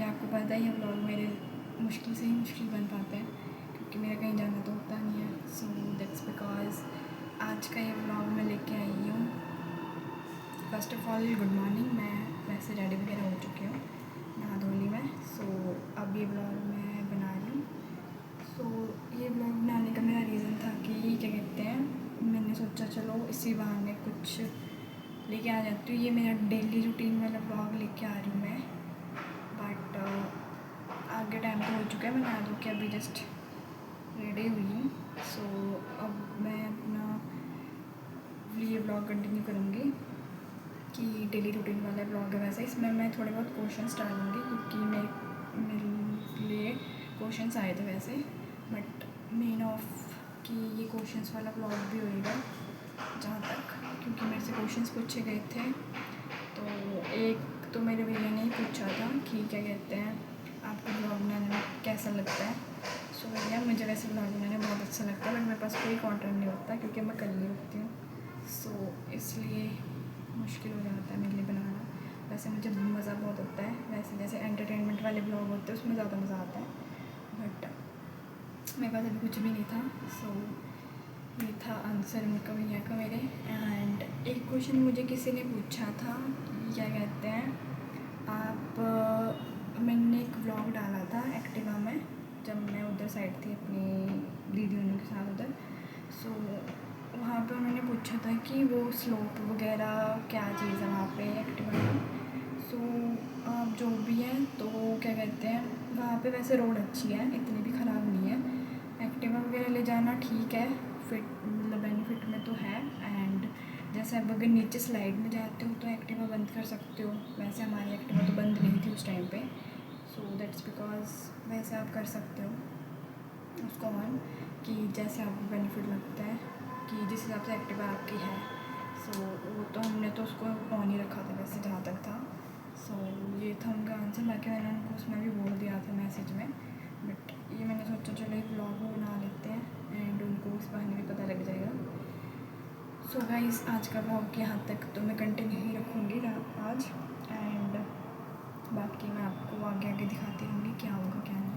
आपको पता ही है व्लॉग मेरे मुश्किल से ही मुश्किल बन पाते हैं क्योंकि मेरा कहीं जाना तो होता नहीं है। सो दैट्स बिकॉज आज का ये व्लॉग मैं लेके आई हूँ। First of all good morning. मैं वैसे रेडी वगैरह हो चुकी हूँ, नहा धो ली मैं। सो अब ये व्लॉग मैं बना रही हूँ। सो ये व्लॉग बनाने का मेरा रीज़न था कि क्या कहते हैं, मैंने सोचा चलो इसी बहाने कुछ लेके आ जाती हूँ। ये मेरा डेली रूटीन वाला व्लॉग लेके आ रही हूँ मैं, बट आगे टाइम तो हो चुका है। मैं नहा धो के अभी जस्ट रेडी हुई हूँ। सो अब मैं अपना ये व्लॉग कंटिन्यू करूँगी कि डेली रूटीन वाला ब्लॉग है। वैसे इसमें मैं थोड़े बहुत क्वेश्चंस डालूँगी क्योंकि मेरे लिए क्वेश्चंस आए थे वैसे, बट मेन ऑफ कि ये क्वेश्चंस वाला ब्लॉग भी होएगा जहाँ तक, क्योंकि मेरे से क्वेश्चंस पूछे गए थे। तो एक तो मेरे भैया ने ही पूछा था कि क्या कहते हैं, आपको ब्लॉग बनाने में कैसा लगता है। सो भैया मुझे वैसे ब्लॉग बनाने बहुत अच्छा लगता है, बट मेरे पास कोई कंटेंट नहीं होता क्योंकि मैं कल ही उठती हूँ। सो इसलिए मुश्किल हो जाता है मेरे लिए बनाना। वैसे मुझे मज़ा बहुत आता है, वैसे जैसे एंटरटेनमेंट वाले ब्लॉग होते हैं उसमें ज़्यादा मज़ा आता है, बट मेरे पास अभी कुछ भी नहीं था। सो ये था आंसर मेरे भैया का मेरे। एंड एक क्वेश्चन मुझे किसी ने पूछा था कि क्या कहते हैं आप, मैंने एक व्लॉग डाला था एक्टिवा में जब मैं उधर साइड थी अपनी दीदी उन्हों के साथ उधर। सो वहाँ पे उन्होंने पूछा था कि वो स्लोप वगैरह क्या चीज़ है वहाँ पे एक्टिवा में। सो आप जो भी हैं तो क्या कहते हैं, वहाँ पे वैसे रोड अच्छी है, इतनी भी ख़राब नहीं है। एक्टिवा वगैरह ले जाना ठीक है, फिट मतलब बेनिफिट में तो है। एंड जैसे आप अगर नीचे स्लाइड में जाते हो तो एक्टिवा बंद कर सकते हो। वैसे हमारी एक्टिवा तो बंद नहीं थी उस टाइम पे। सो दैट्स बिकॉज वैसे आप कर सकते हो उसको ऑन, कि जैसे आपको बेनिफिट लगता है कि जिस हिसाब से एक्टिवा आपकी है। सो वो तो हमने तो उसको ऑन ही रखा था वैसे जहाँ तक था। सो ये था उनका आंसर। बाकी मैंने उनको उसमें भी बोल दिया था मैसेज में, बट ये मैंने सोचा चलो एक ब्लॉग में बना लेते हैं एंड उनको उस बहाने भी पता लग जाएगा। सो गाइस आज का ब्लॉग यहाँ तक तो मैं कंटिन्यू ही रखूँगी आज, एंड बाकी मैं आपको आगे आगे दिखाती रहूँगी क्या होगा क्या नहीं।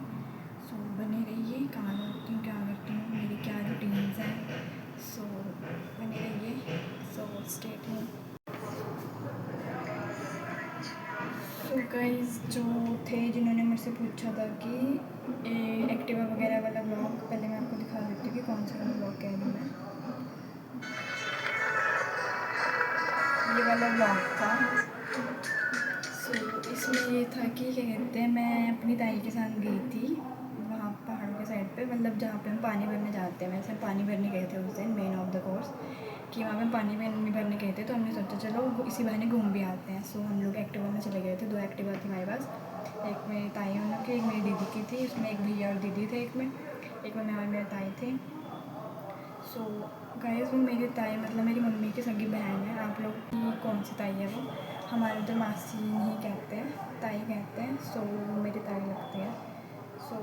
सो बने रहिए, कहाँ करती हूँ क्या करती हूँ, मेरी क्या रूटीन्स हैं। सो बने रहिए। So stay tune. So guys जो थे जिन्होंने मुझसे पूछा था कि एक्टिवा वगैरह वाला ब्लॉग, पहले मैं आपको दिखा देती हूँ कि कौन सा वाला ब्लॉग कह रही हूँ मैं। ये वाला ब्लॉग था। सो इसमें ये था कि क्या कहते हैं, मैं अपनी ताई के साथ गई थी वहाँ पहाड़ों के साइड पे, मतलब जहाँ पे हम पानी भरने जाते हैं। वैसे हम पानी भरने गए थे उस दिन, मेन ऑफ द कोर्स कि वहाँ पे पानी भरने गए थे। तो हमने सोचा चलो इसी बहाने घूम भी आते हैं। सो हम लोग एक्टिवा में चले गए थे। 2 एक्टिवा थी हमारे पास, एक मेरी ताई उन्हों की, एक मेरी दीदी की थी। उसमें एक भैया और दीदी थे, एक में मैं और मेरे ताई थे। सो गाइस वो मेरी ताई मतलब मेरी मम्मी की सगी बहन है। आप लोग की कौन सी ताई है वो, हमारे उधर मासी ही कहते हैं, ताई कहते हैं। सो वो मेरी ताई लगती है। सो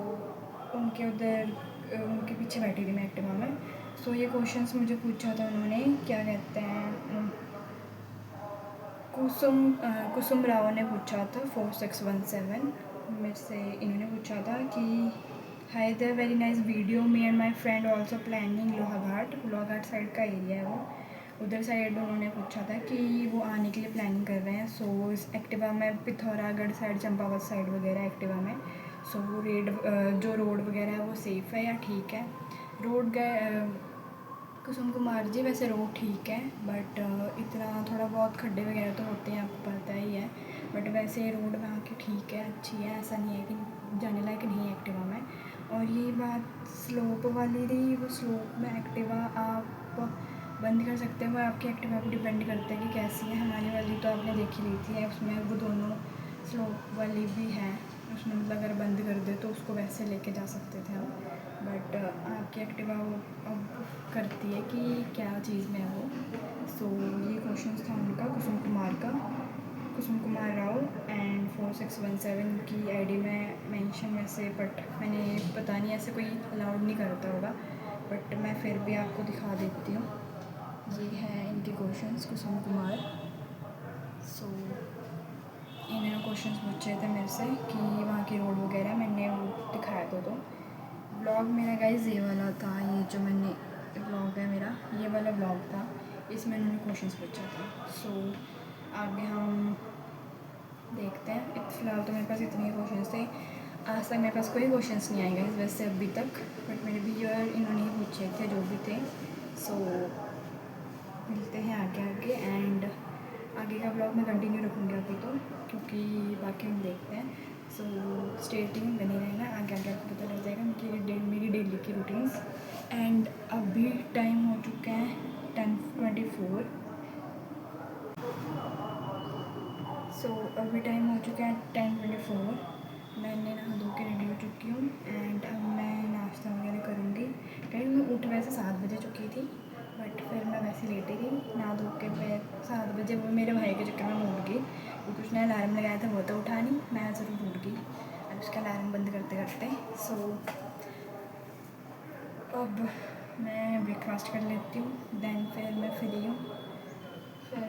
उनके उधर उनके पीछे बैठी थी मैं एक्टिवा में। सो ये क्वेश्चंस मुझे पूछा था उन्होंने, क्या कहते हैं, कुसुम राव ने पूछा था 4617 मेरे से। इन्होंने पूछा था कि hi there, very nice video, me and my friend also planning Lohaghat side का एरिया है वो, उधर साइड उन्होंने पूछा था कि वो आने के लिए प्लानिंग कर रहे हैं। सो इस एक्टिवा में पिथौरागढ़ साइड, चंपावत साइड वगैरह एक्टिवा में। सो जो रोड वगैरह है वो सेफ़ है या ठीक है। रोड गए कुसुम कुमार जी, वैसे रोड ठीक है, बट इतना थोड़ा बहुत खड्डे वगैरह तो होते हैं, आपको पता ही है। बट वैसे रोड वहाँ की ठीक है, अच्छी है, ऐसा नहीं है कि जाने लायक नहीं है एक्टिवा में। और ये बात स्लोप वाली रही, वो स्लोप में एक्टिवा आप बंद कर सकते हो, वो आपकी एक्टिवा पर डिपेंड करता है कि कैसी है। हमारी वाली तो आपने देखी ली थी, उसमें वो दोनों स्लोप वाली भी है, उसमें मतलब अगर बंद कर दे तो उसको वैसे लेके जा सकते थे हम। बट आपकी एक्टिवा अब करती है कि क्या चीज़ में है वो। सो ये क्वेश्चन था उनका, कुसुम कुमार राव एंड 4617 की आईडी में मेंशन वैसे, बट मैंने पता नहीं ऐसे कोई अलाउड नहीं करता होगा, बट मैं फिर भी आपको दिखा देती हूँ। ये है इनके क्वेश्चंस, कुसुम कुमार। सो इन्होंने क्वेश्चन क्वेश्चंस पूछे थे मेरे से कि वहाँ की रोड वगैरह, मैंने वो दिखाया था। तो व्लॉग मेरा गाइस ये वाला था, ये जो मैंने व्लॉग है मेरा, ये वाला व्लॉग था, इसमें उन्होंने क्वेश्चंस पूछा था। सो आगे हम देखते हैं। फ़िलहाल तो मेरे पास इतने क्वेश्चंस थे, आज तक मेरे पास कोई क्वेश्चंस नहीं आएंगे वैसे अभी तक, बट मेरे व्यूअर इन्होंने ही पूछे थे जो भी थे। सो मिलते हैं आगे एंड आगे का ब्लॉग मैं कंटिन्यू रखूँगी अभी तो, क्योंकि बाकी हम देखते हैं। सो स्टे ट्यून बने रहना, आगे आपको पता लग जाएगा मेरी डेली की रूटीन्स। एंड अभी टाइम हो चुका है 10:24। सो अभी टाइम हो चुका है 10:24। मैंने नहा धो के रेडी हो चुकी हूँ एंड अब मैं नाश्ता वगैरह करूँगी। कहीं मैं उठ वैसे 7 बजे चुकी थी, बट फिर मैं वैसे लेट ही गई। नहा धो के फिर 7 बजे वो मेरे भाई के चक्कर में उठ गई, क्योंकि उसने अलार्म लगाया था, वो तो उठा नहीं, मैं ज़रूर उठ गई अब उसका अलार्म बंद करते करते। सो अब मैं ब्रेकफास्ट कर लेती हूँ, देन फिर मैं फ्री हूँ, फिर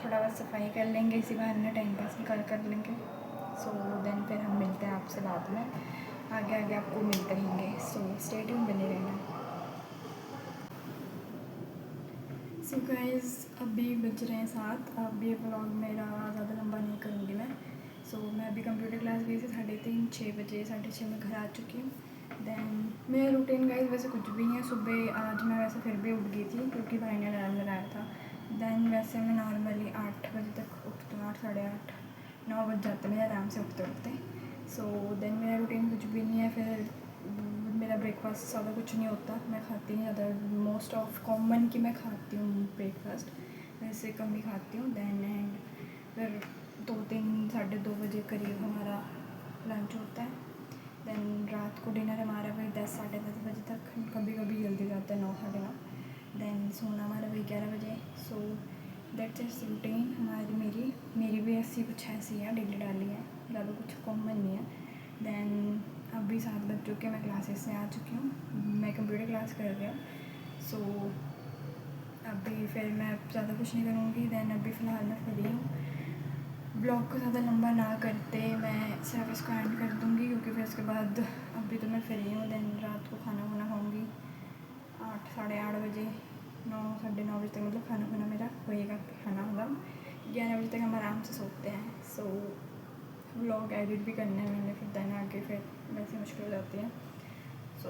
थोड़ा बहुत सफाई कर लेंगे, इसी बहाने टाइम पास निकाल कर लेंगे। सो देन फिर हम मिलते हैं आपसे बाद में, आगे आपको मिलते रहेंगे। सो स्टे ट्यून बने रहना। सो गाइस अभी बज रहे हैं 7। अब ये व्लॉग मेरा ज़्यादा लंबा नहीं करूँगी मैं। सो मैं अभी कंप्यूटर क्लास गई थी 3:30, 6 बजे, 6:30 में घर आ चुकी हूँ। देन मेरा रूटीन गाइस वैसे कुछ भी नहीं है। सुबह आज मैं वैसे फिर भी उठ गई थी, क्योंकि भाई ने अलार्म लगाया था। देन वैसे मैं नॉर्मली 8 बजे तक उठती हूँ, 8, साढ़े 8, 9 बज जाते हैं मेरे आराम से उठते उठते। सो देन मेरा रूटीन कुछ भी नहीं है। फिर मेरा ब्रेकफास्ट ज़्यादा कुछ नहीं होता, मैं खाती नहीं ज़्यादा, मोस्ट ऑफ कॉमन की मैं खाती हूँ ब्रेकफास्ट, वैसे कम ही खाती हूँ। देन एंड फिर 2-3, 2:30 बजे करीब हमारा लंच होता है। देन रात को डिनर हमारा वही 10, 10:30 बजे तक, कभी कभी जल्दी जाता है 9, 9:30। देन सोना हमारा वही 11 बजे। सो दैट्स इट्स रूटीन हमारी, मेरी भी ऐसी कुछ ऐसी है, डेली डाली है, ज़्यादा कुछ कॉमन नहीं है। देन अभी 7 बज चुके, मैं क्लासेस से आ चुकी हूँ, मैं कंप्यूटर क्लास कर रही हूँ। सो अभी फिर मैं ज़्यादा कुछ नहीं करूँगी। देन अभी फ़िलहाल मैं फ्री हूँ। ब्लॉग को ज़्यादा लंबा ना करते मैं सिर्फ इसको एंड कर दूँगी, क्योंकि फिर उसके बाद अभी तो मैं फ्री हूँ। देन रात को खाना वाना खाऊँगी 8, साढ़े 8 बजे, 9, साढ़े 9 बजे तक, मतलब खाना मेरा होएगा, खाना मतलब 11 बजे तक हम आराम से सोते हैं। सो व्लॉग एडिट भी करना है मैंने, फिर देन आगे फिर वैसे मुश्किल हो जाती है। सो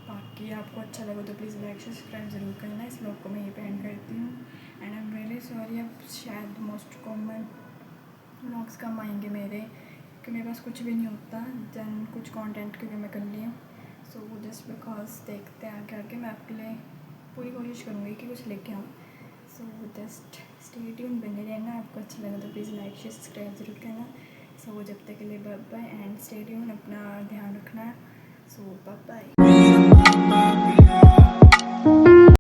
बाकी आपको अच्छा लगा तो प्लीज़ लाइक सब्सक्राइब ज़रूर करना। इस व्लॉग को मैं यहीं पे एंड करती हूँ and I am really sorry. अब शायद मोस्ट कॉमन व्लॉग्स कम आएंगे मेरे, कि मेरे पास कुछ भी नहीं होता। देन कुछ कंटेंट क्योंकि मैं कर ली हूँ। सो जस्ट बिकॉज देखते हैं आगे मैं आपके लिए पूरी कोशिश करूँगी कि कुछ लेके आऊँ। सो जस्ट स्टे ट्यून बने रहना। आपको अच्छा लगा तो प्लीज़ लाइक सब्सक्राइब ज़रूर करना। सो जब तक के लिए bye bye and stay tune, अपना ध्यान रखना। So bye bye.